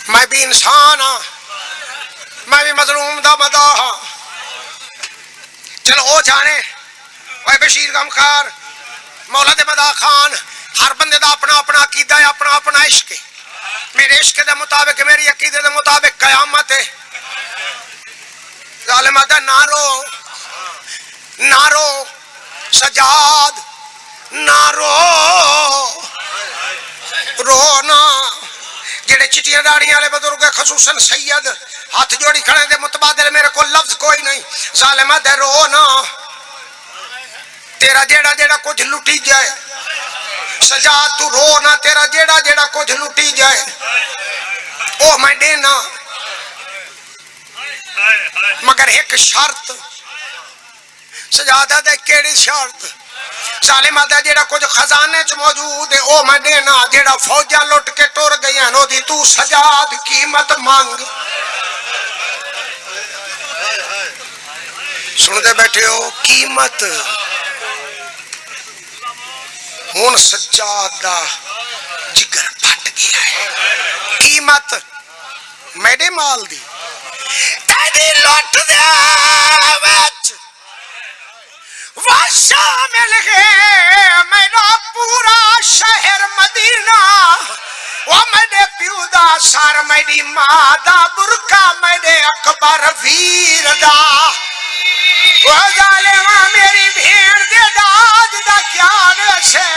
मैं भी इंसान हाँ मैं भी मजलूम दा मदा हाँ चलो वो जाने भाई बशीर गमखार मौला दे मदा खान हर बंदे दा अपना अपना अकीदा है अपना अपना इश्क है मेरे इश्क दे मुताबिक मेरी अकीदे दे मुताबिक कयामत है जालिम आदा ना रो सजाद ना रो ना जेड़े चिटिया दाड़ियां वाले बुजुर्ग खसूसन सैयद हाथ जोड़ी खड़े दे मुतबादिल मेरे को लफ्ज कोई नहीं जालिम आदा रो ना तेरा जेड़ा जेड़ा कुछ लुटी जाए सजाद तू रो ना तेरा जेड़ा जेड़ा कुछ लुटी जाए ओ मैं देना मगर एक शर्त सजादा दे केड़ी शर्त जालिम आदा जेड़ा कुछ खजाने च मौजूद है ओ मैं देना जेड़ा फौजा लुट के टुर गई ओदी तू सजाद कीमत मांग सुनते बैठे हो कीमत हुन सज्जाद दा जिगर फट गया है कीमत मेरे माल दी तेरी लुट दे विच वाशा मिल गए मेरा पूरा शहर मदीना वो मेरे प्यू दा सर मेरी मां दा बुरका मेरे अकबर वीर दा वो जालिमा मेरी भेड़ दे दाज दा क्या से